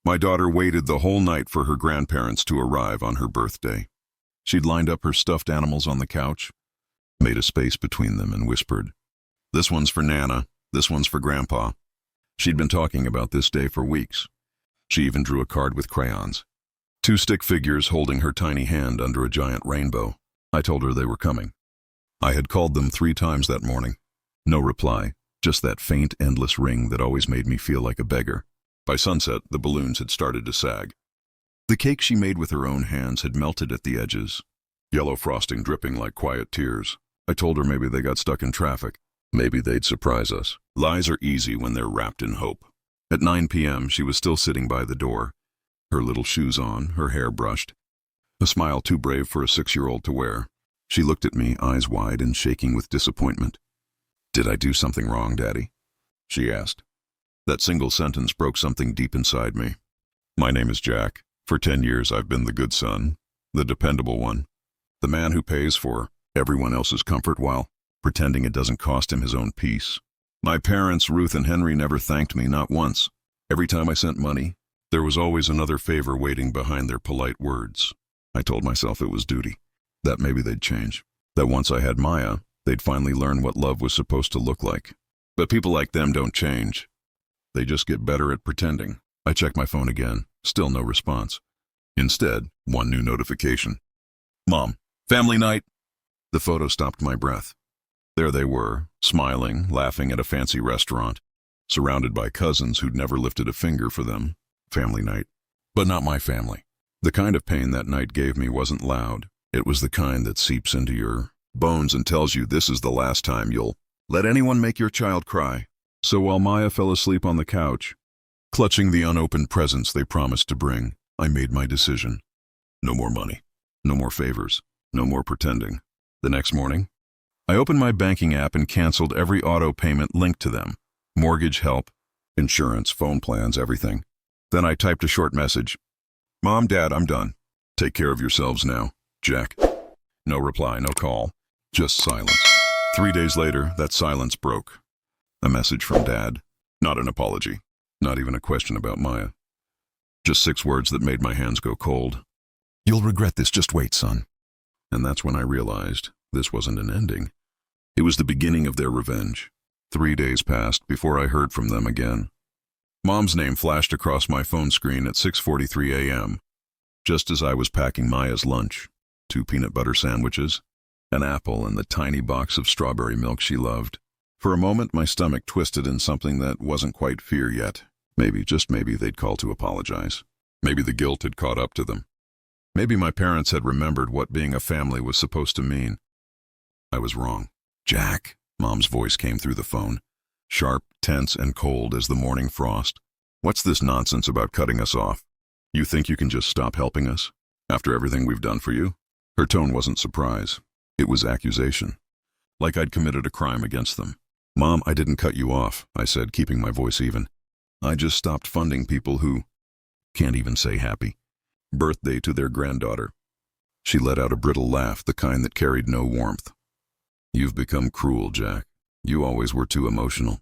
My daughter waited the whole night for her grandparents to arrive on her birthday. She'd lined up her stuffed animals on the couch, made a space between them, and whispered, "This one's for Nana, this one's for Grandpa." She'd been talking about this day for weeks. She even drew a card with crayons. 2 stick figures holding her tiny hand under a giant rainbow. I told her they were coming. I had called them 3 times that morning. No reply, just that faint, endless ring that always made me feel like a beggar. By sunset, the balloons had started to sag. The cake she made with her own hands had melted at the edges, yellow frosting dripping like quiet tears. I told her maybe they got stuck in traffic. Maybe they'd surprise us. Lies are easy when they're wrapped in hope. At 9 p.m., she was still sitting by the door, her little shoes on, her hair brushed, a smile too brave for a 6-year-old to wear. She looked at me, eyes wide and shaking with disappointment. "Did I do something wrong, Daddy?" she asked. That single sentence broke something deep inside me. My name is Jack. For 10 years I've been the good son, the dependable one, the man who pays for everyone else's comfort while pretending it doesn't cost him his own peace. My parents, Ruth and Henry, never thanked me, not once. Every time I sent money, there was always another favor waiting behind their polite words. I told myself it was duty, that maybe they'd change, that once I had Maya, they'd finally learn what love was supposed to look like. But people like them don't change. They just get better at pretending. I checked my phone again, still no response. Instead, one new notification. "Mom, family night." The photo stopped my breath. There they were, smiling, laughing at a fancy restaurant, surrounded by cousins who'd never lifted a finger for them. Family night. But not my family. The kind of pain that night gave me wasn't loud. It was the kind that seeps into your bones and tells you this is the last time you'll let anyone make your child cry. So while Maya fell asleep on the couch, clutching the unopened presents they promised to bring, I made my decision. No more money. No more favors. No more pretending. The next morning, I opened my banking app and canceled every auto payment linked to them. Mortgage help, insurance, phone plans, everything. Then I typed a short message. "Mom, Dad, I'm done. Take care of yourselves now. Jack." No reply, no call, just silence. 3 days later, that silence broke. A message from Dad. Not an apology. Not even a question about Maya. Just 6 words that made my hands go cold. "You'll regret this, just wait, son." And that's when I realized this wasn't an ending. It was the beginning of their revenge. 3 days passed before I heard from them again. Mom's name flashed across my phone screen at 6:43 a.m., just as I was packing Maya's lunch. 2 peanut butter sandwiches, an apple, and the tiny box of strawberry milk she loved. For a moment, my stomach twisted in something that wasn't quite fear yet. Maybe, just maybe, they'd call to apologize. Maybe the guilt had caught up to them. Maybe my parents had remembered what being a family was supposed to mean. I was wrong. "Jack," Mom's voice came through the phone, sharp, tense, and cold as the morning frost. "What's this nonsense about cutting us off? You think you can just stop helping us, after everything we've done for you?" Her tone wasn't surprise. It was accusation. Like I'd committed a crime against them. "Mom, I didn't cut you off," I said, keeping my voice even. "I just stopped funding people who can't even say happy birthday to their granddaughter." She let out a brittle laugh, the kind that carried no warmth. "You've become cruel, Jack. You always were too emotional.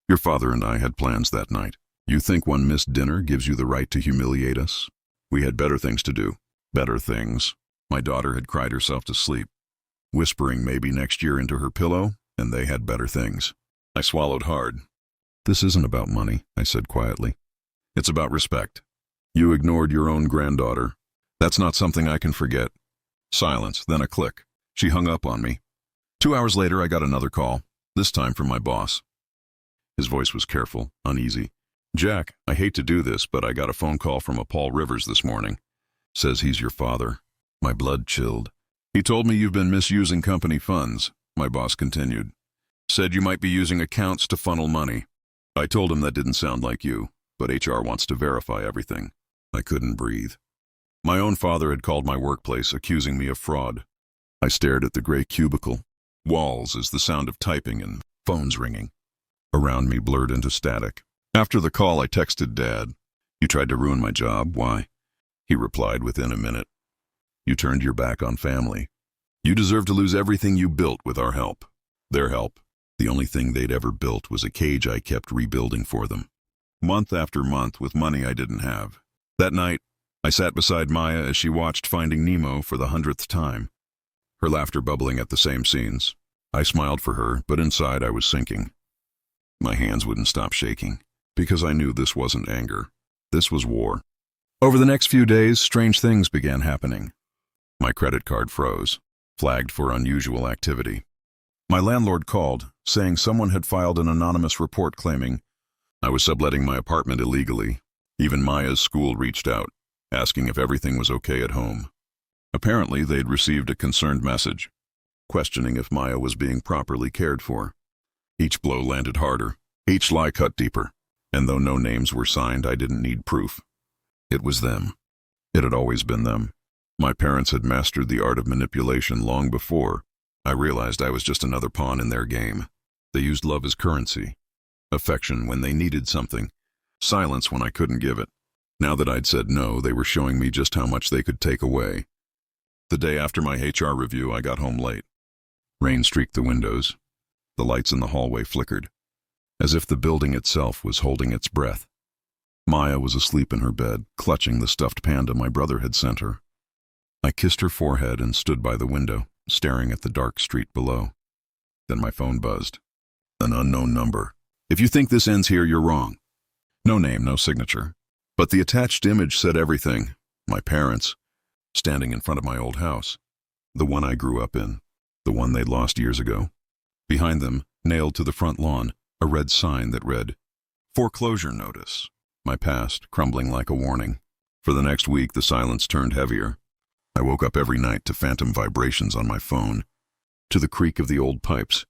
Your father and I had plans that night. You think one missed dinner gives you the right to humiliate us? We had better things to do." Better things. My daughter had cried herself to sleep, whispering maybe next year into her pillow, and they had better things. I swallowed hard. "This isn't about money," I said quietly. "It's about respect. You ignored your own granddaughter. That's not something I can forget." Silence, then a click. She hung up on me. 2 hours later, I got another call, this time from my boss. His voice was careful, uneasy. "Jack, I hate to do this, but I got a phone call from a Paul Rivers this morning. Says he's your father." My blood chilled. "He told me you've been misusing company funds," my boss continued. "Said you might be using accounts to funnel money. I told him that didn't sound like you, but HR wants to verify everything." I couldn't breathe. My own father had called my workplace, accusing me of fraud. I stared at the gray cubicle. Walls as the sound of typing and phones ringing. Around me blurred into static. After the call, I texted Dad. "You tried to ruin my job. Why?" He replied within a minute. "You turned your back on family. You deserve to lose everything you built with our help." Their help. The only thing they'd ever built was a cage I kept rebuilding for them. Month after month, with money I didn't have, That night, I sat beside Maya as she watched Finding Nemo for the 100th time, her laughter bubbling at the same scenes. I smiled for her, but inside I was sinking. My hands wouldn't stop shaking, because I knew this wasn't anger. This was war. Over the next few days, strange things began happening. My credit card froze, flagged for unusual activity. My landlord called, saying someone had filed an anonymous report claiming I was subletting my apartment illegally. Even Maya's school reached out, asking if everything was okay at home. Apparently, they'd received a concerned message, questioning if Maya was being properly cared for. Each blow landed harder, each lie cut deeper, and though no names were signed, I didn't need proof. It was them. It had always been them. My parents had mastered the art of manipulation long before I realized I was just another pawn in their game. They used love as currency, affection when they needed something, silence when I couldn't give it. Now that I'd said no, they were showing me just how much they could take away. The day after my HR review, I got home late. Rain streaked the windows. The lights in the hallway flickered, as if the building itself was holding its breath. Maya was asleep in her bed, clutching the stuffed panda my brother had sent her. I kissed her forehead and stood by the window, staring at the dark street below. Then my phone buzzed. An unknown number. If you think this ends here, you're wrong. No name, no signature. But the attached image said everything. My parents, standing in front of my old house. The one I grew up in. The one they'd lost years ago. Behind them, nailed to the front lawn, a red sign that read, "Foreclosure notice." My past crumbling like a warning. For the next week, the silence turned heavier. I woke up every night to phantom vibrations on my phone, to the creak of the old pipes,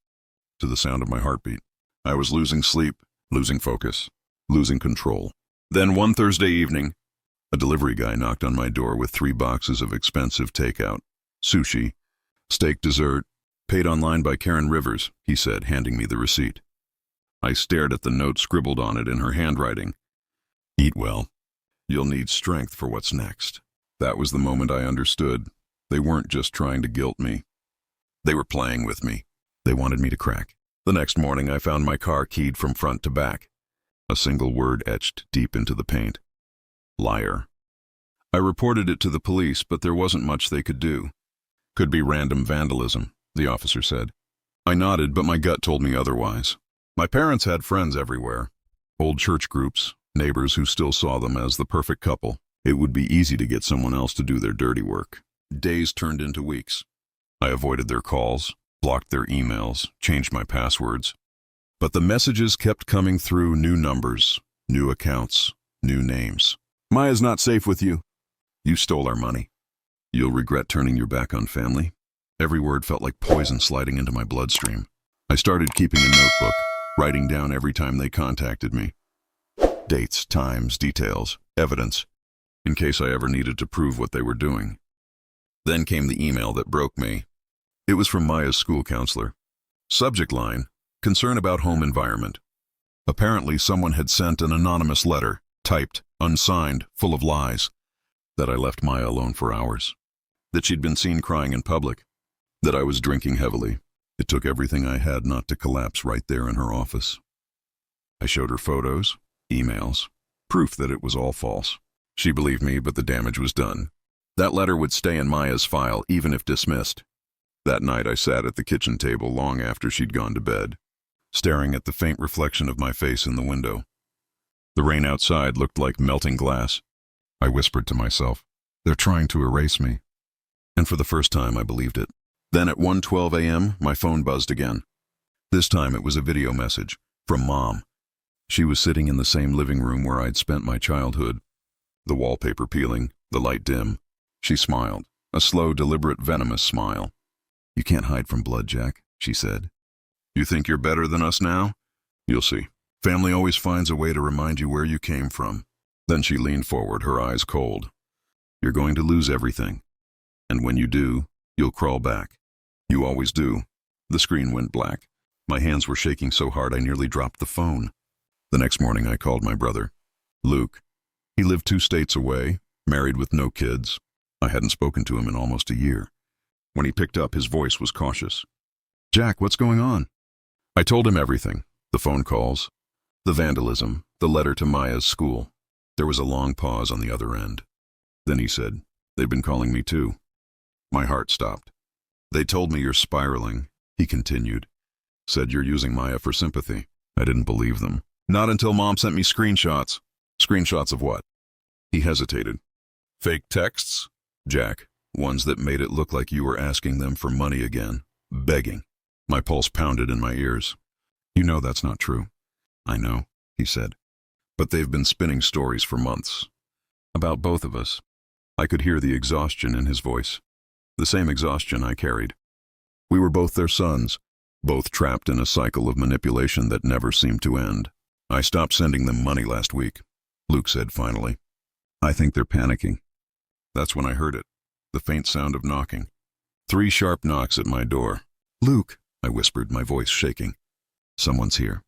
to the sound of my heartbeat. I was losing sleep, losing focus, losing control. Then one Thursday evening, a delivery guy knocked on my door with 3 boxes of expensive takeout, sushi, steak dessert, paid online by Karen Rivers, he said, handing me the receipt. I stared at the note scribbled on it in her handwriting. Eat well. You'll need strength for what's next. That was the moment I understood. They weren't just trying to guilt me. They were playing with me. They wanted me to crack. The next morning, I found my car keyed from front to back. A single word etched deep into the paint. Liar. I reported it to the police, but there wasn't much they could do. Could be random vandalism, the officer said. I nodded, but my gut told me otherwise. My parents had friends everywhere. Old church groups, neighbors who still saw them as the perfect couple. It would be easy to get someone else to do their dirty work. Days turned into weeks. I avoided their calls, blocked their emails, changed my passwords. But the messages kept coming through: new numbers, new accounts, new names. Maya's not safe with you. You stole our money. You'll regret turning your back on family. Every word felt like poison sliding into my bloodstream. I started keeping a notebook, writing down every time they contacted me. Dates, times, details, evidence, in case I ever needed to prove what they were doing. Then came the email that broke me. It was from Maya's school counselor. Subject line, concern about home environment. Apparently someone had sent an anonymous letter, typed, unsigned, full of lies. That I left Maya alone for hours. That she'd been seen crying in public. That I was drinking heavily. It took everything I had not to collapse right there in her office. I showed her photos, emails, proof that it was all false. She believed me, but the damage was done. That letter would stay in Maya's file, even if dismissed. That night I sat at the kitchen table long after she'd gone to bed, staring at the faint reflection of my face in the window. The rain outside looked like melting glass. I whispered to myself, they're trying to erase me. And for the first time I believed it. Then at 1:12 a.m., my phone buzzed again. This time it was a video message from Mom. She was sitting in the same living room where I'd spent my childhood. The wallpaper peeling, the light dim. She smiled, a slow, deliberate, venomous smile. You can't hide from blood, Jack, she said. You think you're better than us now? You'll see. Family always finds a way to remind you where you came from. Then she leaned forward, her eyes cold. You're going to lose everything. And when you do, you'll crawl back. You always do. The screen went black. My hands were shaking so hard I nearly dropped the phone. The next morning I called my brother, Luke. He lived 2 states away, married with no kids. I hadn't spoken to him in almost a year. When he picked up, his voice was cautious. Jack, what's going on? I told him everything. The phone calls, the vandalism, the letter to Maya's school. There was a long pause on the other end. Then he said, "They've been calling me too." My heart stopped. "They told me you're spiraling," he continued. "Said you're using Maya for sympathy." I didn't believe them. Not until Mom sent me screenshots. Screenshots of what? He hesitated. "Fake texts, Jack. Ones that made it look like you were asking them for money again. Begging." My pulse pounded in my ears. "You know that's not true." "I know," he said. "But they've been spinning stories for months. About both of us." I could hear the exhaustion in his voice. The same exhaustion I carried. We were both their sons, both trapped in a cycle of manipulation that never seemed to end. "I stopped sending them money last week," Luke said finally. "I think they're panicking." That's when I heard it, the faint sound of knocking. 3 sharp knocks at my door. "Luke," I whispered, my voice shaking. "Someone's here."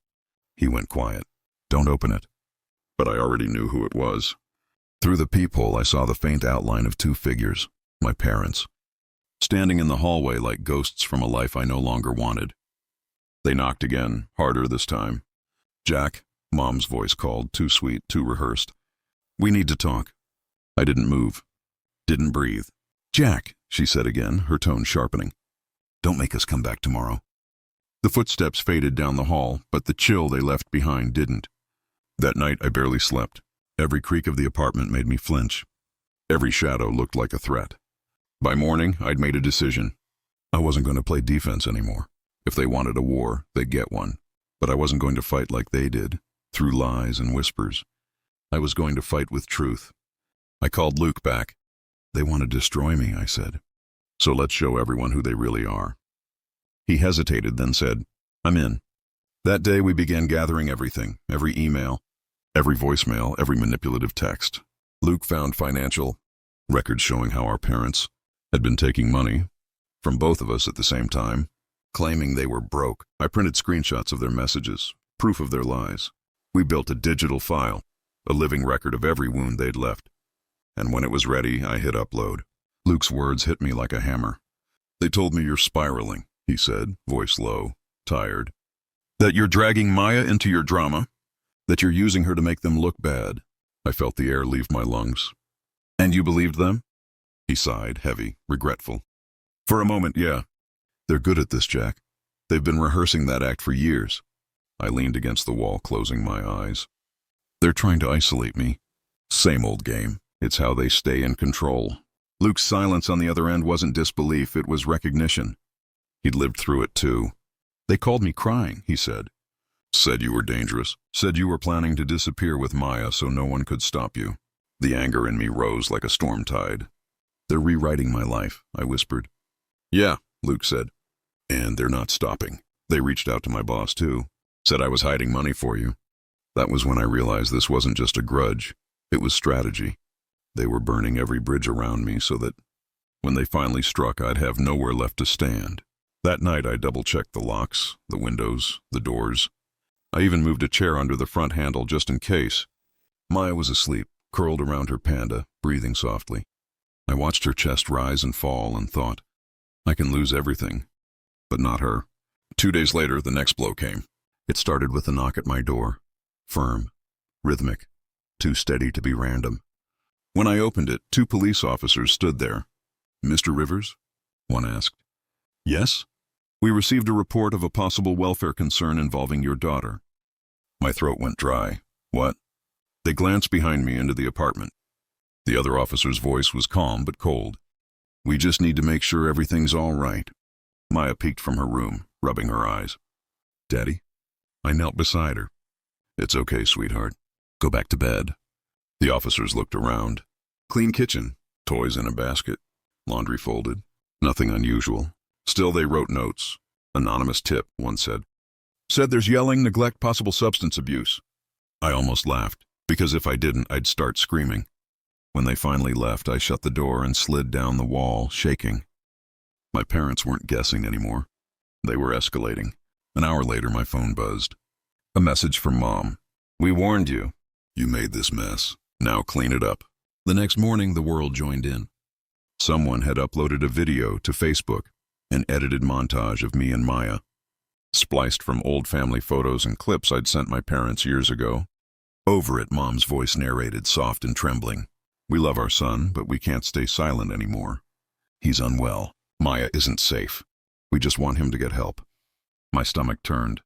He went quiet. "Don't open it." But I already knew who it was. Through the peephole I saw the faint outline of 2 figures, my parents, standing in the hallway like ghosts from a life I no longer wanted. They knocked again, harder this time. "Jack," Mom's voice called, too sweet, too rehearsed. "We need to talk." I didn't move, didn't breathe. "Jack," she said again, her tone sharpening. "Don't make us come back tomorrow." The footsteps faded down the hall, but the chill they left behind didn't. That night I barely slept. Every creak of the apartment made me flinch. Every shadow looked like a threat. By morning, I'd made a decision. I wasn't going to play defense anymore. If they wanted a war, they'd get one. But I wasn't going to fight like they did, through lies and whispers. I was going to fight with truth. I called Luke back. "They want to destroy me," I said. "So let's show everyone who they really are." He hesitated, then said, "I'm in." That day we began gathering everything, every email, every voicemail, every manipulative text. Luke found financial records showing how our parents had been taking money from both of us at the same time, claiming they were broke. I printed screenshots of their messages, proof of their lies. We built a digital file, a living record of every wound they'd left. And when it was ready, I hit upload. Luke's words hit me like a hammer. "They told me you're spiraling," he said, voice low, tired. "That you're dragging Maya into your drama. That you're using her to make them look bad." I felt the air leave my lungs. "And you believed them?" He sighed, heavy, regretful. "For a moment, yeah. They're good at this, Jack. They've been rehearsing that act for years." I leaned against the wall, closing my eyes. "They're trying to isolate me. Same old game. It's how they stay in control." Luke's silence on the other end wasn't disbelief, it was recognition. He'd lived through it too. "They called me crying," he said. "Said you were dangerous. Said you were planning to disappear with Maya so no one could stop you." The anger in me rose like a storm tide. "They're rewriting my life," I whispered. "Yeah," Luke said. "And they're not stopping. They reached out to my boss too. Said I was hiding money for you." That was when I realized this wasn't just a grudge. It was strategy. They were burning every bridge around me so that when they finally struck, I'd have nowhere left to stand. That night I double-checked the locks, the windows, the doors. I even moved a chair under the front handle just in case. Maya was asleep, curled around her panda, breathing softly. I watched her chest rise and fall and thought, I can lose everything, but not her. 2 days later, the next blow came. It started with a knock at my door. Firm, rhythmic, too steady to be random. When I opened it, 2 police officers stood there. "Mr. Rivers?" one asked. "Yes? We received a report of a possible welfare concern involving your daughter." My throat went dry. "What?" They glanced behind me into the apartment. The other officer's voice was calm but cold. "We just need to make sure everything's all right." Maya peeked from her room, rubbing her eyes. "Daddy?" I knelt beside her. "It's okay, sweetheart. Go back to bed." The officers looked around. Clean kitchen, toys in a basket, laundry folded. Nothing unusual. Still, they wrote notes. "Anonymous tip," one said. "Said there's yelling, neglect, possible substance abuse." I almost laughed, because if I didn't, I'd start screaming. When they finally left, I shut the door and slid down the wall, shaking. My parents weren't guessing anymore. They were escalating. An hour later, my phone buzzed. A message from Mom. "We warned you. You made this mess. Now clean it up." The next morning, the world joined in. Someone had uploaded a video to Facebook, an edited montage of me and Maya, spliced from old family photos and clips I'd sent my parents years ago. Over it, Mom's voice narrated, soft and trembling. We love our son, but we can't stay silent anymore. He's unwell. Maya isn't safe. We just want him to get help. My stomach turned.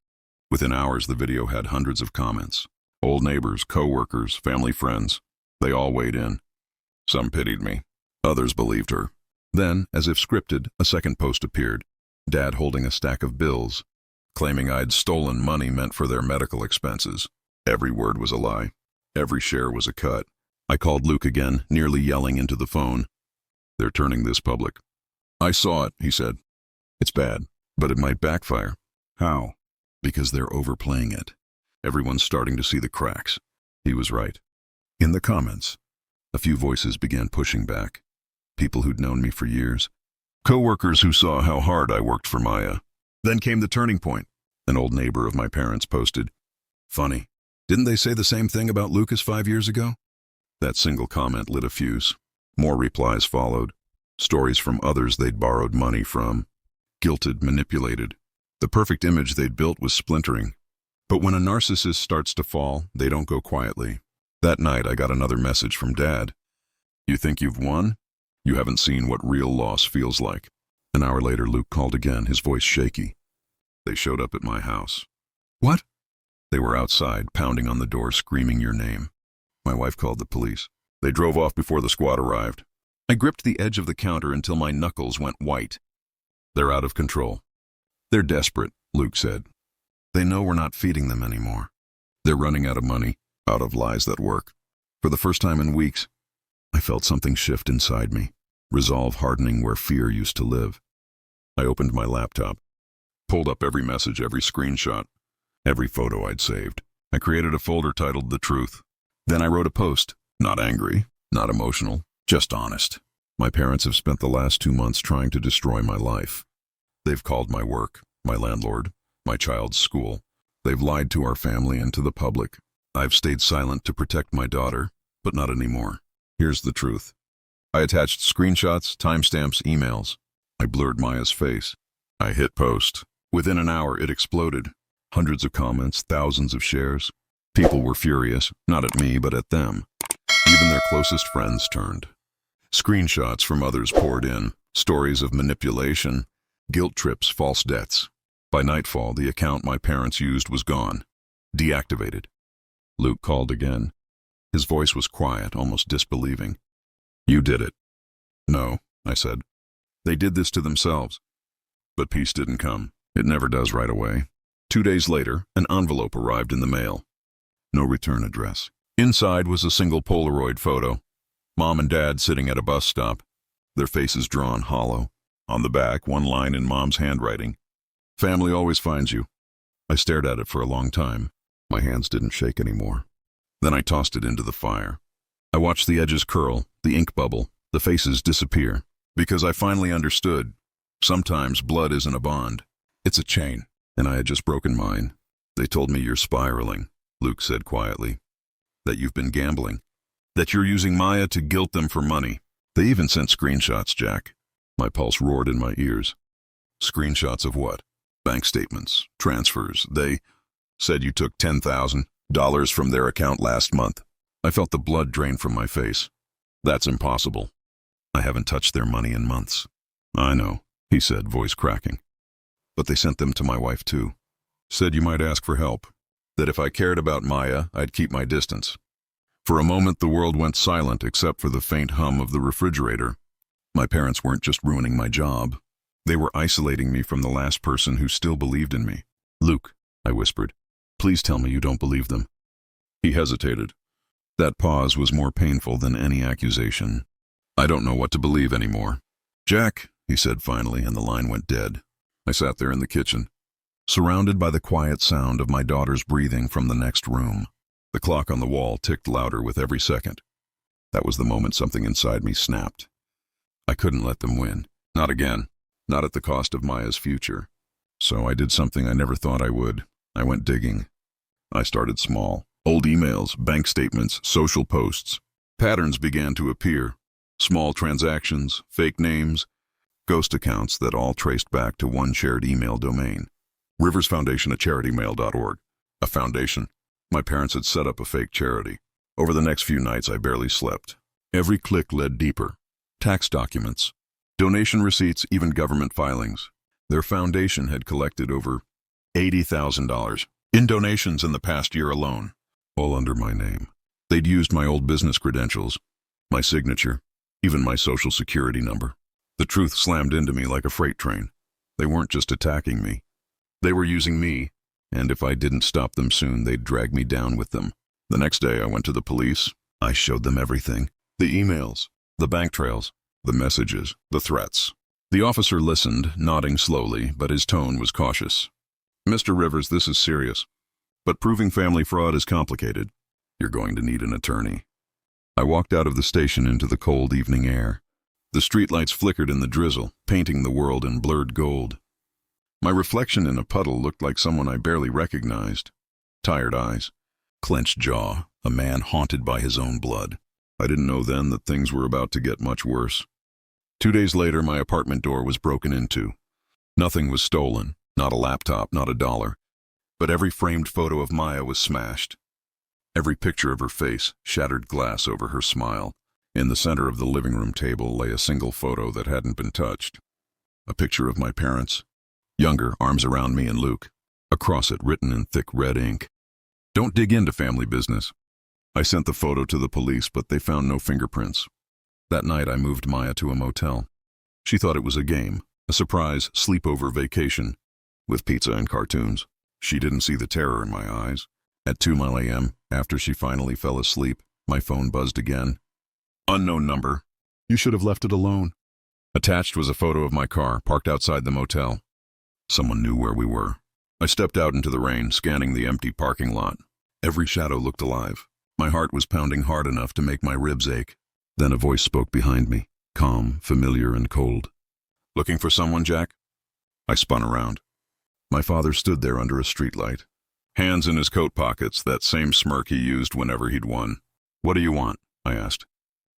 Within hours, the video had hundreds of comments. Old neighbors, co-workers, family friends. They all weighed in. Some pitied me. Others believed her. Then, as if scripted, a second post appeared. Dad holding a stack of bills, claiming I'd stolen money meant for their medical expenses. Every word was a lie. Every share was a cut. I called Luke again, nearly yelling into the phone. They're turning this public. I saw it, he said. It's bad, but it might backfire. How? Because they're overplaying it. Everyone's starting to see the cracks. He was right. In the comments, a few voices began pushing back. People who'd known me for years. Co-workers who saw how hard I worked for Maya. Then came the turning point. An old neighbor of my parents posted, "Funny, didn't they say the same thing about Lucas 5 years ago?" That single comment lit a fuse. More replies followed. Stories from others they'd borrowed money from. Guilted, manipulated. The perfect image they'd built was splintering. But when a narcissist starts to fall, they don't go quietly. That night, I got another message from Dad. "You think you've won? You haven't seen what real loss feels like." An hour later, Luke called again, his voice shaky. They showed up at my house. What? They were outside, pounding on the door, screaming your name. My wife called the police. They drove off before the squad arrived. I gripped the edge of the counter until my knuckles went white. They're out of control. They're desperate, Luke said. They know we're not feeding them anymore. They're running out of money, out of lies that work. For the first time in weeks, I felt something shift inside me, resolve hardening where fear used to live. I opened my laptop, pulled up every message, every screenshot, every photo I'd saved. I created a folder titled The Truth. Then I wrote a post, not angry, not emotional, just honest. My parents have spent the last 2 months trying to destroy my life. They've called my work, my landlord, my child's school. They've lied to our family and to the public. I've stayed silent to protect my daughter, but not anymore. Here's the truth. I attached screenshots, timestamps, emails. I blurred Maya's face. I hit post. Within an hour, it exploded. Hundreds of comments, thousands of shares. People were furious, not at me, but at them. Even their closest friends turned. Screenshots from others poured in, stories of manipulation, guilt trips, false debts. By nightfall, the account my parents used was gone, deactivated. Luke called again. His voice was quiet, almost disbelieving. You did it. No, I said. They did this to themselves. But peace didn't come. It never does right away. 2 days later, an envelope arrived in the mail. No return address. Inside was a single Polaroid photo. Mom and Dad sitting at a bus stop, their faces drawn hollow. On the back, one line in Mom's handwriting. Family always finds you. I stared at it for a long time. My hands didn't shake anymore. Then I tossed it into the fire. I watched the edges curl, the ink bubble, the faces disappear. Because I finally understood. Sometimes blood isn't a bond. It's a chain. And I had just broken mine. They told me you're spiraling, Luke said quietly. That you've been gambling. That you're using Maya to guilt them for money. They even sent screenshots, Jack. My pulse roared in my ears. Screenshots of what? Bank statements, transfers. They said you took $10,000 from their account last month. I felt the blood drain from my face. That's impossible. I haven't touched their money in months. I know, he said, voice cracking. But they sent them to my wife too. Said you might ask for help. That if I cared about Maya, I'd keep my distance. For a moment, the world went silent except for the faint hum of the refrigerator. My parents weren't just ruining my job. They were isolating me from the last person who still believed in me. Luke, I whispered, please tell me you don't believe them. He hesitated. That pause was more painful than any accusation. I don't know what to believe anymore. Jack, he said finally, and the line went dead. I sat there in the kitchen, surrounded by the quiet sound of my daughter's breathing from the next room. The clock on the wall ticked louder with every second. That was the moment something inside me snapped. I couldn't let them win. Not again. Not at the cost of Maya's future. So I did something I never thought I would. I went digging. I started small. Old emails, bank statements, social posts. Patterns began to appear. Small transactions, fake names, ghost accounts that all traced back to one shared email domain. Rivers Foundation at charitymail.org. A foundation. My parents had set up a fake charity. Over the next few nights, I barely slept. Every click led deeper. Tax documents, donation receipts, even government filings. Their foundation had collected over $80,000 in donations in the past year alone, all under my name. They'd used my old business credentials, my signature, even my social security number. The truth slammed into me like a freight train. They weren't just attacking me. They were using me, and if I didn't stop them soon, they'd drag me down with them. The next day, I went to the police. I showed them everything. The emails, the bank trails, the messages, the threats. The officer listened, nodding slowly, but his tone was cautious. "Mr. Rivers, this is serious, but proving family fraud is complicated. You're going to need an attorney." I walked out of the station into the cold evening air. The streetlights flickered in the drizzle, painting the world in blurred gold. My reflection in a puddle looked like someone I barely recognized. Tired eyes, clenched jaw, a man haunted by his own blood. I didn't know then that things were about to get much worse. 2 days later, my apartment door was broken into. Nothing was stolen, not a laptop, not a dollar. But every framed photo of Maya was smashed. Every picture of her face, shattered glass over her smile. In the center of the living room table lay a single photo that hadn't been touched. A picture of my parents. Younger, arms around me and Luke. Across it, written in thick red ink, "Don't dig into family business." I sent the photo to the police, but they found no fingerprints. That night, I moved Maya to a motel. She thought it was a game, a surprise sleepover vacation, with pizza and cartoons. She didn't see the terror in my eyes. At 2 a.m., after she finally fell asleep, my phone buzzed again. "Unknown number. You should have left it alone." Attached was a photo of my car, parked outside the motel. Someone knew where we were. I stepped out into the rain, scanning the empty parking lot. Every shadow looked alive. My heart was pounding hard enough to make my ribs ache. Then a voice spoke behind me, calm, familiar, and cold. "Looking for someone, Jack?" I spun around. My father stood there under a streetlight. Hands in his coat pockets, that same smirk he used whenever he'd won. "What do you want?" I asked.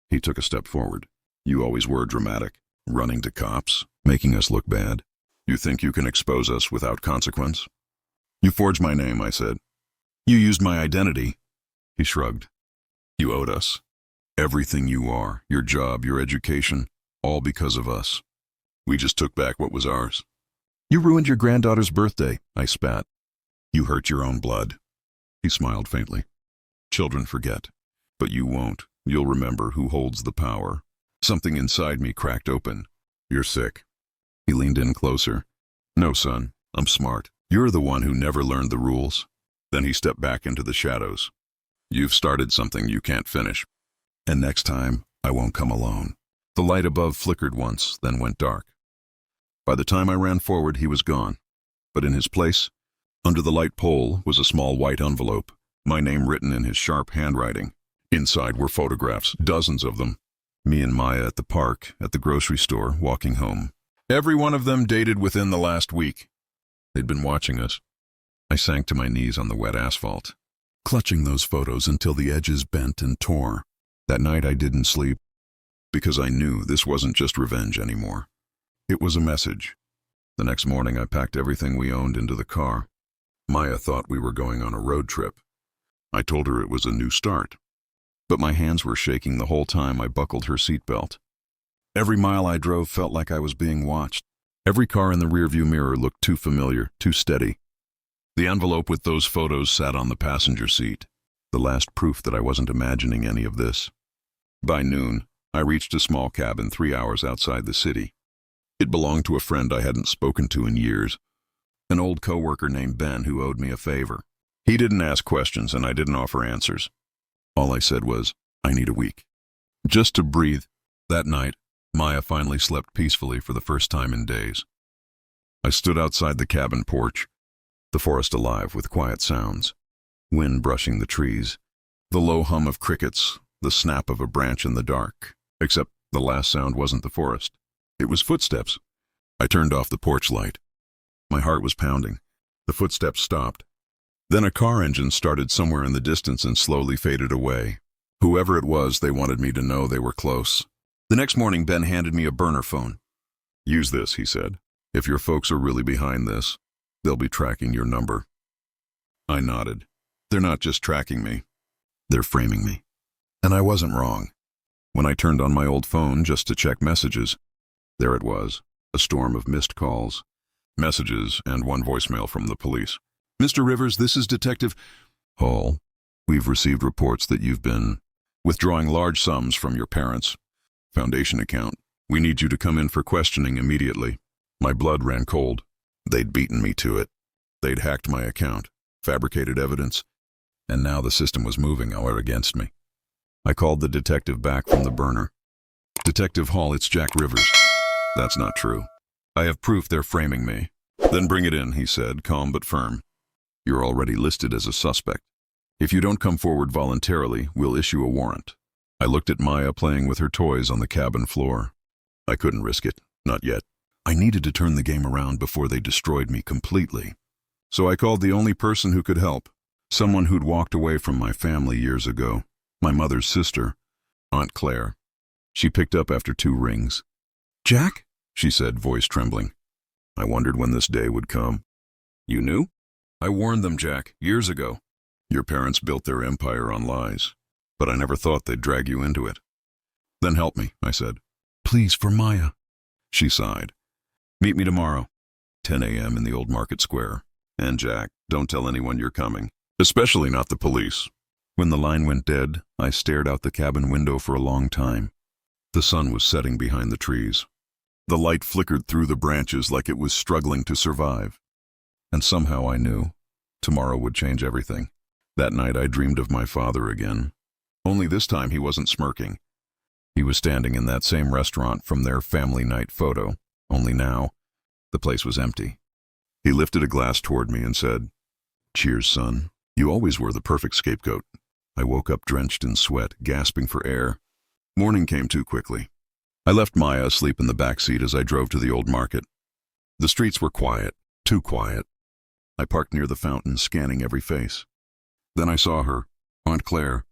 He took a step forward. "You always were dramatic, running to cops, making us look bad. You think you can expose us without consequence?" "You forged my name," I said. "You used my identity." He shrugged. "You owed us. Everything you are, your job, your education, all because of us. We just took back what was ours." "You ruined your granddaughter's birthday," I spat. "You hurt your own blood." He smiled faintly. "Children forget, but you won't. You'll remember who holds the power." Something inside me cracked open. "You're sick." He leaned in closer. "No, son, I'm smart. You're the one who never learned the rules." Then he stepped back into the shadows. "You've started something you can't finish. And next time, I won't come alone." The light above flickered once, then went dark. By the time I ran forward, he was gone. But in his place, under the light pole, was a small white envelope, my name written in his sharp handwriting. Inside were photographs, dozens of them. Me and Maya at the park, at the grocery store, walking home. Every one of them dated within the last week. They'd been watching us. I sank to my knees on the wet asphalt, clutching those photos until the edges bent and tore. That night I didn't sleep, because I knew this wasn't just revenge anymore. It was a message. The next morning I packed everything we owned into the car. Maya thought we were going on a road trip. I told her it was a new start. But my hands were shaking the whole time I buckled her seatbelt. Every mile I drove felt like I was being watched. Every car in the rearview mirror looked too familiar, too steady. The envelope with those photos sat on the passenger seat, the last proof that I wasn't imagining any of this. By noon, I reached a small cabin 3 hours outside the city. It belonged to a friend I hadn't spoken to in years, an old coworker named Ben who owed me a favor. He didn't ask questions and I didn't offer answers. All I said was, "I need a week, just to breathe." That night, Maya finally slept peacefully for the first time in days. I stood outside the cabin porch, the forest alive with quiet sounds. Wind brushing the trees, the low hum of crickets, the snap of a branch in the dark. Except the last sound wasn't the forest. It was footsteps. I turned off the porch light. My heart was pounding. The footsteps stopped. Then a car engine started somewhere in the distance and slowly faded away. Whoever it was, they wanted me to know they were close. The next morning, Ben handed me a burner phone. "Use this," he said. "If your folks are really behind this, they'll be tracking your number." I nodded. They're not just tracking me. They're framing me. And I wasn't wrong. When I turned on my old phone just to check messages, there it was, a storm of missed calls, messages, and one voicemail from the police. Mr. Rivers, this is Detective Hall. We've received reports that you've been withdrawing large sums from your parents' foundation account. We need you to come in for questioning immediately. My blood ran cold. They'd beaten me to it. They'd hacked my account, fabricated evidence, and now the system was moving out against me. I called the detective back from the burner. Detective Hall, it's Jack Rivers. That's not true. I have proof they're framing me. Then bring it in, he said, calm but firm. You're already listed as a suspect. If you don't come forward voluntarily, we'll issue a warrant. I looked at Maya playing with her toys on the cabin floor. I couldn't risk it, not yet. I needed to turn the game around before they destroyed me completely. So I called the only person who could help, someone who'd walked away from my family years ago, my mother's sister, Aunt Claire. She picked up after 2 rings. Jack? She said, voice trembling. I wondered when this day would come. You knew? I warned them, Jack, years ago. Your parents built their empire on lies, but I never thought they'd drag you into it. Then help me, I said. Please, for Maya. She sighed. Meet me tomorrow, 10 a.m. in the old market square. And Jack, don't tell anyone you're coming, especially not the police. When the line went dead, I stared out the cabin window for a long time. The sun was setting behind the trees. The light flickered through the branches like it was struggling to survive. And somehow I knew tomorrow would change everything. That night I dreamed of my father again. Only this time he wasn't smirking. He was standing in that same restaurant from their family night photo, only now the place was empty. He lifted a glass toward me and said, Cheers, son. You always were the perfect scapegoat. I woke up drenched in sweat, gasping for air. Morning came too quickly. I left Maya asleep in the back seat as I drove to the old market. The streets were quiet, too quiet. I parked near the fountain, scanning every face. Then I saw her, Aunt Claire,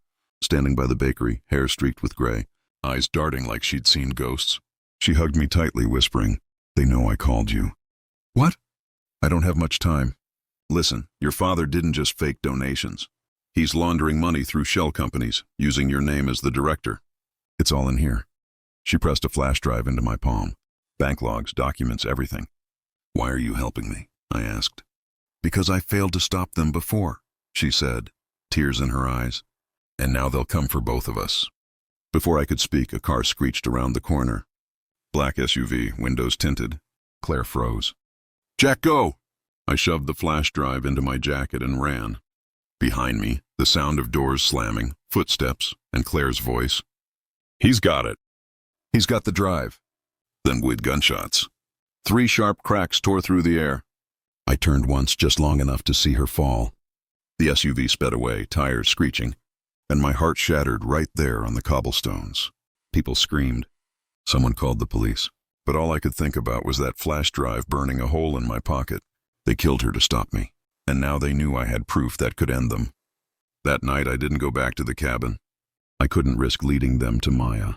standing by the bakery, hair streaked with gray, eyes darting like she'd seen ghosts. She hugged me tightly, whispering, They know I called you. What? I don't have much time. Listen, your father didn't just fake donations. He's laundering money through shell companies, using your name as the director. It's all in here. She pressed a flash drive into my palm. Bank logs, documents, everything. Why are you helping me? I asked. Because I failed to stop them before, she said, tears in her eyes. And now they'll come for both of us. Before I could speak, a car screeched around the corner. Black SUV, windows tinted. Claire froze. Jack, go! I shoved the flash drive into my jacket and ran. Behind me, the sound of doors slamming, footsteps, and Claire's voice. He's got it. He's got the drive. Then with gunshots. 3 sharp cracks tore through the air. I turned once, just long enough to see her fall. The SUV sped away, tires screeching, and my heart shattered right there on the cobblestones. People screamed. Someone called the police, but all I could think about was that flash drive burning a hole in my pocket. They killed her to stop me, and now they knew I had proof that could end them. That night I didn't go back to the cabin. I couldn't risk leading them to Maya.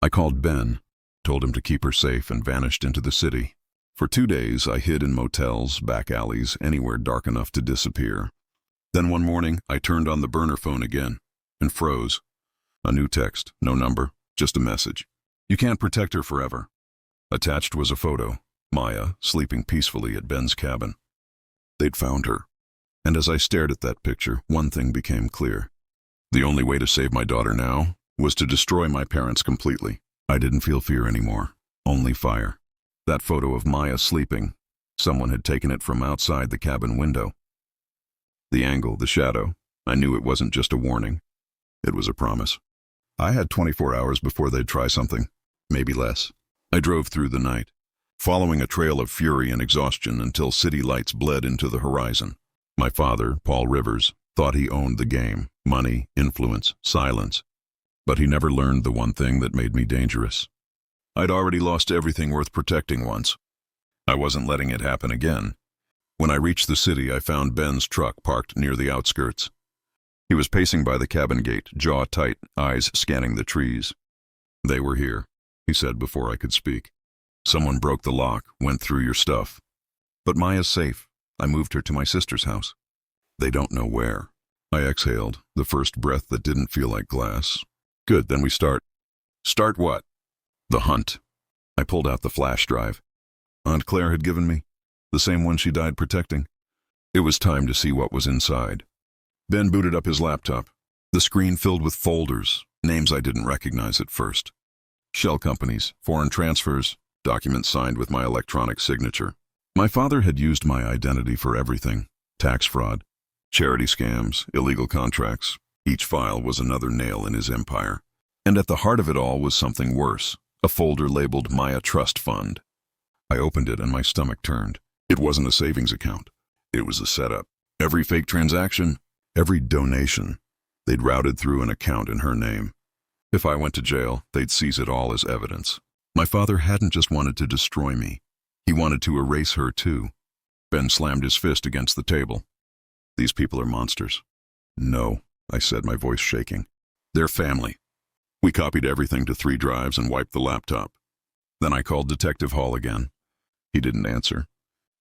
I called Ben, told him to keep her safe, and vanished into the city. For 2 days I hid in motels, back alleys, anywhere dark enough to disappear. Then one morning I turned on the burner phone again and froze. A new text, no number, just a message. You can't protect her forever. Attached was a photo, Maya sleeping peacefully at Ben's cabin. They'd found her. And as I stared at that picture, one thing became clear. The only way to save my daughter now was to destroy my parents completely. I didn't feel fear anymore, only fire. That photo of Maya sleeping, someone had taken it from outside the cabin window. The angle, the shadow, I knew it wasn't just a warning. It was a promise. I had 24 hours before they'd try something, maybe less. I drove through the night, following a trail of fury and exhaustion until city lights bled into the horizon. My father, Paul Rivers, thought he owned the game, money, influence, silence. But he never learned the one thing that made me dangerous. I'd already lost everything worth protecting once. I wasn't letting it happen again. When I reached the city, I found Ben's truck parked near the outskirts. He was pacing by the cabin gate, jaw tight, eyes scanning the trees. They were here, he said before I could speak. Someone broke the lock, went through your stuff. But Maya's safe. I moved her to my sister's house. They don't know where. I exhaled, the first breath that didn't feel like glass. Good, then we start. Start what? The hunt. I pulled out the flash drive Aunt Claire had given me, the same one she died protecting. It was time to see what was inside. Ben booted up his laptop, the screen filled with folders, names I didn't recognize at first. Shell companies, foreign transfers, documents signed with my electronic signature. My father had used my identity for everything: tax fraud, charity scams, illegal contracts. Each file was another nail in his empire. And at the heart of it all was something worse, a folder labeled Maya Trust Fund. I opened it and my stomach turned. It wasn't a savings account. It was a setup. Every fake transaction, every donation, they'd routed through an account in her name. If I went to jail, they'd seize it all as evidence. My father hadn't just wanted to destroy me. He wanted to erase her too. Ben slammed his fist against the table. These people are monsters. No, I said, my voice shaking. They're family. We copied everything to 3 drives and wiped the laptop. Then I called Detective Hall again. He didn't answer.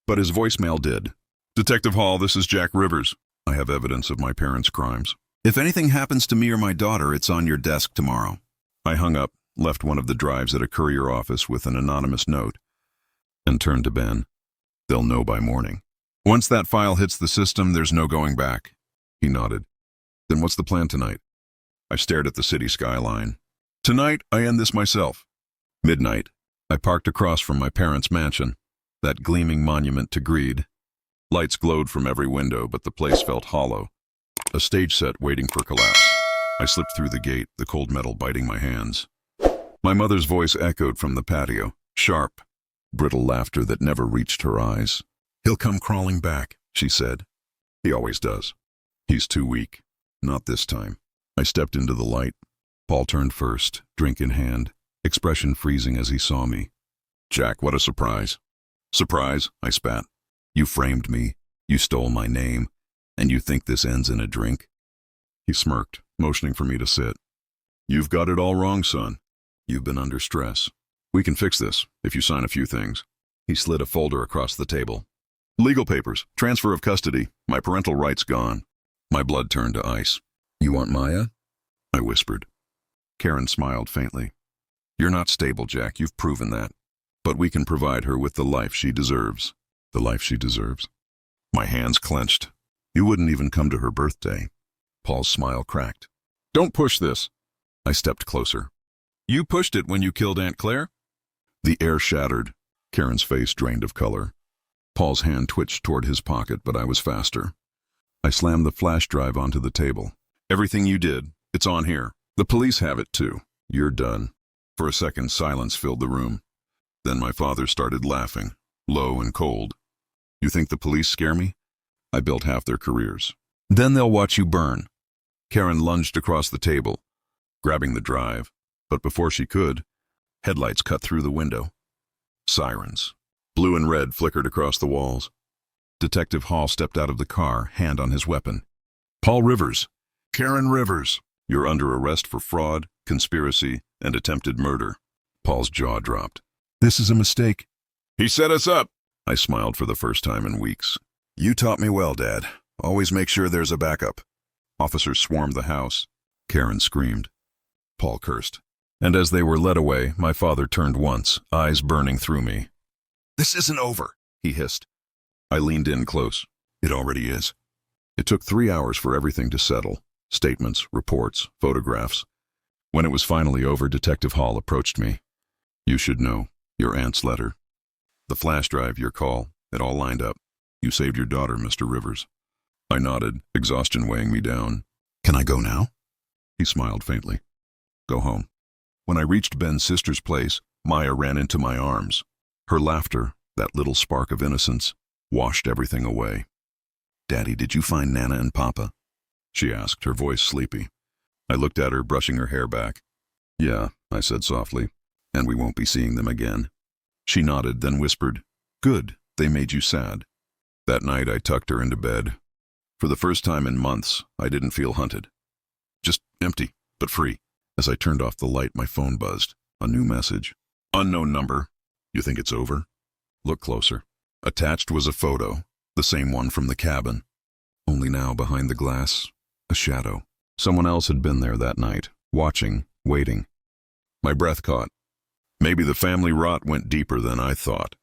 But his voicemail did. Detective Hall, this is Jack Rivers. I have evidence of my parents' crimes. If anything happens to me or my daughter, it's on your desk tomorrow. I hung up, left one of the drives at a courier office with an anonymous note, and turned to Ben. They'll know by morning. Once that file hits the system, there's no going back. He nodded. Then what's the plan tonight? I stared at the city skyline. Tonight, I end this myself. Midnight. I parked across from my parents' mansion, that gleaming monument to greed. Lights glowed from every window, but the place felt hollow. A stage set waiting for collapse. I slipped through the gate, the cold metal biting my hands. My mother's voice echoed from the patio, sharp, brittle laughter that never reached her eyes. He'll come crawling back, she said. He always does. He's too weak. Not this time. I stepped into the light. Paul turned first, drink in hand, expression freezing as he saw me. Jack, what a surprise. Surprise, I spat. You framed me, you stole my name, and you think this ends in a drink? He smirked, motioning for me to sit. You've got it all wrong, son. You've been under stress. We can fix this, if you sign a few things. He slid a folder across the table. Legal papers, transfer of custody, my parental rights gone. My blood turned to ice. You want Maya? I whispered. Karen smiled faintly. You're not stable, Jack, you've proven that. But we can provide her with the life she deserves. The life she deserves? My hands clenched. You wouldn't even come to her birthday. Paul's smile cracked. Don't push this. I stepped closer. You pushed it when you killed Aunt Claire? The air shattered. Karen's face drained of color. Paul's hand twitched toward his pocket, but I was faster. I slammed the flash drive onto the table. Everything you did, it's on here. The police have it too. You're done. For a second, silence filled the room. Then my father started laughing, low and cold. You think the police scare me? I built half their careers. Then they'll watch you burn. Karen lunged across the table, grabbing the drive. But before she could, headlights cut through the window. Sirens. Blue and red flickered across the walls. Detective Hall stepped out of the car, hand on his weapon. Paul Rivers. Karen Rivers. You're under arrest for fraud, conspiracy, and attempted murder. Paul's jaw dropped. This is a mistake. He set us up. I smiled for the first time in weeks. You taught me well, Dad. Always make sure there's a backup. Officers swarmed the house. Karen screamed. Paul cursed. And as they were led away, my father turned once, eyes burning through me. This isn't over, he hissed. I leaned in close. It already is. It took 3 hours for everything to settle. Statements, reports, photographs. When it was finally over, Detective Hall approached me. You should know. Your aunt's letter. The flash drive, your call. It all lined up. You saved your daughter, Mr. Rivers. I nodded, exhaustion weighing me down. Can I go now? He smiled faintly. Go home. When I reached Ben's sister's place, Maya ran into my arms. Her laughter, that little spark of innocence, washed everything away. Daddy, did you find Nana and Papa? She asked, her voice sleepy. I looked at her, brushing her hair back. Yeah, I said softly, and we won't be seeing them again. She nodded, then whispered, Good, they made you sad. That night I tucked her into bed. For the first time in months, I didn't feel hunted. Just empty, but free. As I turned off the light, my phone buzzed. A new message. Unknown number. You think it's over? Look closer. Attached was a photo, the same one from the cabin. Only now, behind the glass, A shadow. Someone else had been there that night, watching, waiting. My breath caught. Maybe the family rot went deeper than I thought.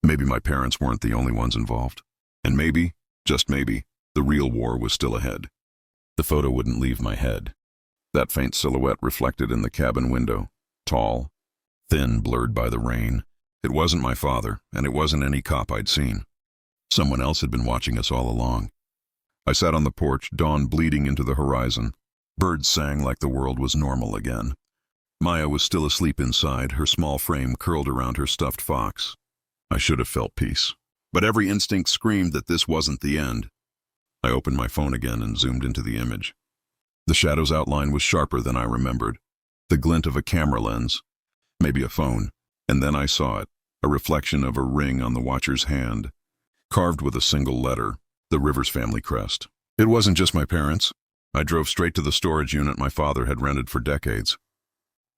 Maybe my parents weren't the only ones involved. And maybe, just maybe, the real war was still ahead. The photo wouldn't leave my head. That faint silhouette reflected in the cabin window. Tall, thin, blurred by the rain. It wasn't my father, and it wasn't any cop I'd seen. Someone else had been watching us all along. I sat on the porch, dawn bleeding into the horizon. Birds sang like the world was normal again. Maya was still asleep inside, her small frame curled around her stuffed fox. I should have felt peace. But every instinct screamed that this wasn't the end. I opened my phone again and zoomed into the image. The shadow's outline was sharper than I remembered. The glint of a camera lens. Maybe a phone. And then I saw it, a reflection of a ring on the watcher's hand, carved with a single letter, the Rivers family crest. It wasn't just my parents. I drove straight to the storage unit my father had rented for decades.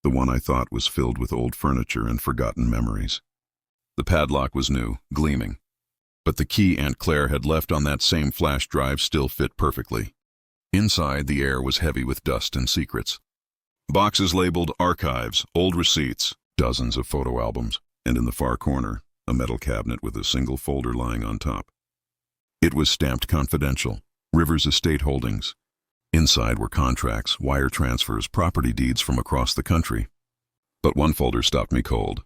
The one I thought was filled with old furniture and forgotten memories. The padlock was new, gleaming. But the key Aunt Claire had left on that same flash drive still fit perfectly. Inside, the air was heavy with dust and secrets. Boxes labeled archives, old receipts, dozens of photo albums, and in the far corner, a metal cabinet with a single folder lying on top. It was stamped confidential, Rivers Estate Holdings. Inside were contracts, wire transfers, property deeds from across the country. But one folder stopped me cold.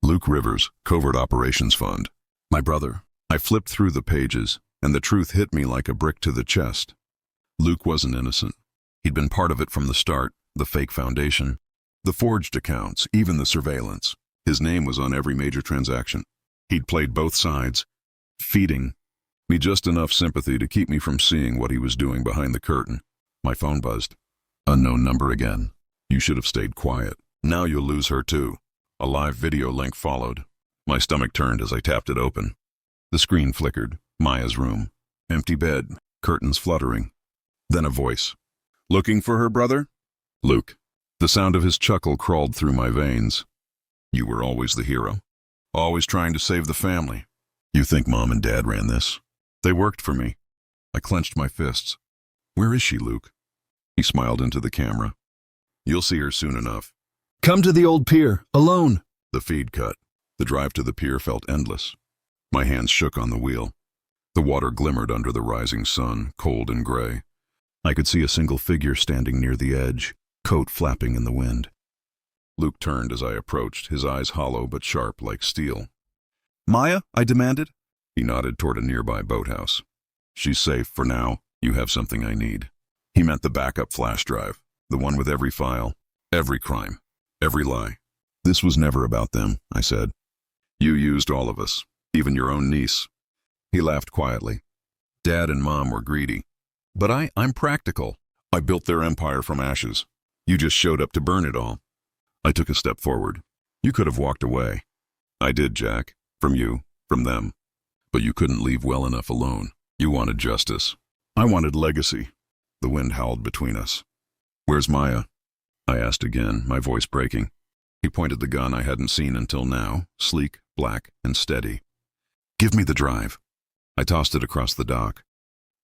Luke Rivers, Covert Operations Fund. My brother. I flipped through the pages, and the truth hit me like a brick to the chest. Luke wasn't innocent. He'd been part of it from the start, the fake foundation, the forged accounts, even the surveillance. His name was on every major transaction. He'd played both sides, feeding me just enough sympathy to keep me from seeing what he was doing behind the curtain. My phone buzzed. Unknown number again. You should have stayed quiet. Now you'll lose her too. A live video link followed. My stomach turned as I tapped it open. The screen flickered. Maya's room. Empty bed. Curtains fluttering. Then a voice. Looking for her brother? Luke. The sound of his chuckle crawled through my veins. You were always the hero. Always trying to save the family. You think Mom and Dad ran this? They worked for me. I clenched my fists. Where is she, Luke? He smiled into the camera. You'll see her soon enough. Come to the old pier, alone. The feed cut. The drive to the pier felt endless. My hands shook on the wheel. The water glimmered under the rising sun, cold and gray. I could see a single figure standing near the edge, coat flapping in the wind. Luke turned as I approached, his eyes hollow but sharp like steel. Maya? I demanded. He nodded toward a nearby boathouse. She's safe for now. You have something I need. He meant the backup flash drive, the one with every file, every crime, every lie. This was never about them, I said. You used all of us, even your own niece. He laughed quietly. Dad and Mom were greedy. But I'm practical. I built their empire from ashes. You just showed up to burn it all. I took a step forward. You could have walked away. I did, Jack. From you, from them. But you couldn't leave well enough alone. You wanted justice. I wanted legacy. The wind howled between us. Where's Maya? I asked again, my voice breaking. He pointed the gun I hadn't seen until now, sleek, black, and steady. Give me the drive. I tossed it across the dock.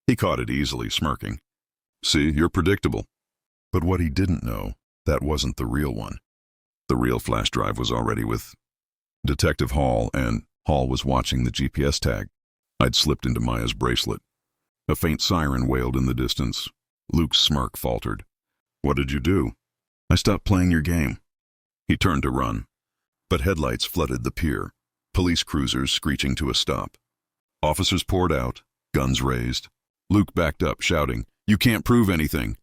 He caught it easily, smirking. See, you're predictable. But what he didn't know, that wasn't the real one. The real flash drive was already with Detective Hall, and Hall was watching the GPS tag. I'd slipped into Maya's bracelet. A faint siren wailed in the distance. Luke's smirk faltered. What did you do? I stopped playing your game. He turned to run. But headlights flooded the pier, police cruisers screeching to a stop. Officers poured out, guns raised. Luke backed up, shouting, You can't prove anything.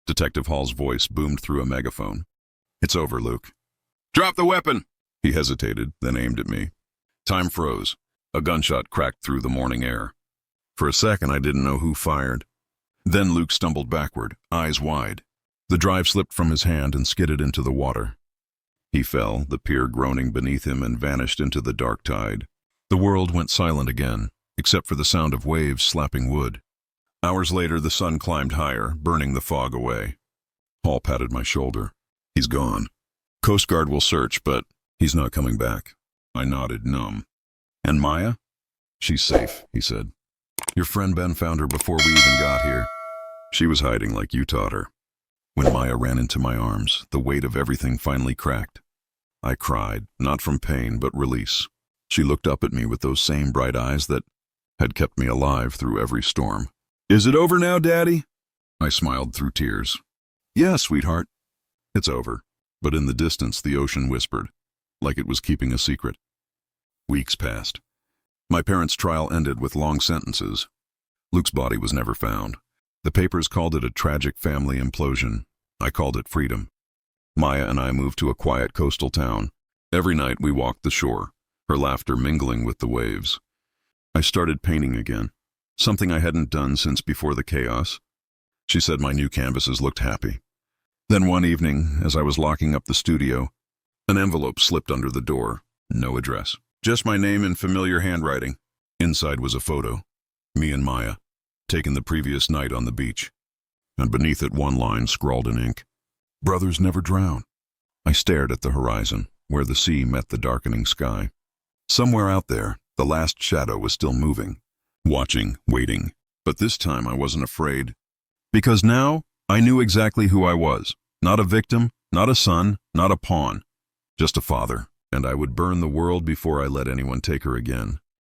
Detective Hall's voice boomed through a megaphone. It's over, Luke. Drop the weapon! He hesitated, then aimed at me. Time froze. A gunshot cracked through the morning air. For a second, I didn't know who fired. Then Luke stumbled backward, eyes wide. The drive slipped from his hand and skidded into the water. He fell, the pier groaning beneath him, and vanished into the dark tide. The world went silent again, except for the sound of waves slapping wood. Hours later, the sun climbed higher, burning the fog away. Hall patted my shoulder. He's gone. Coast Guard will search, but he's not coming back. I nodded, numb. And Maya? She's safe, he said. Your friend Ben found her before we even got here. She was hiding like you taught her. When Maya ran into my arms, the weight of everything finally cracked. I cried, not from pain, but release. She looked up at me with those same bright eyes that had kept me alive through every storm. "Is it over now, Daddy?" I smiled through tears. "Yeah, sweetheart. It's over." But in the distance, the ocean whispered, like it was keeping a secret. Weeks passed. My parents' trial ended with long sentences. Luke's body was never found. The papers called it a tragic family implosion. I called it freedom. Maya and I moved to a quiet coastal town. Every night we walked the shore, her laughter mingling with the waves. I started painting again, something I hadn't done since before the chaos. She said my new canvases looked happy. Then one evening, as I was locking up the studio, an envelope slipped under the door. No address. Just my name in familiar handwriting. Inside was a photo. Me and Maya, taken the previous night on the beach. And beneath it one line scrawled in ink. "Brothers never drown." I stared at the horizon, where the sea met the darkening sky. Somewhere out there, the last shadow was still moving. Watching, waiting. But this time I wasn't afraid. Because now, I knew exactly who I was. Not a victim, not a son, not a pawn. Just a father. And I would burn the world before I let anyone take her again.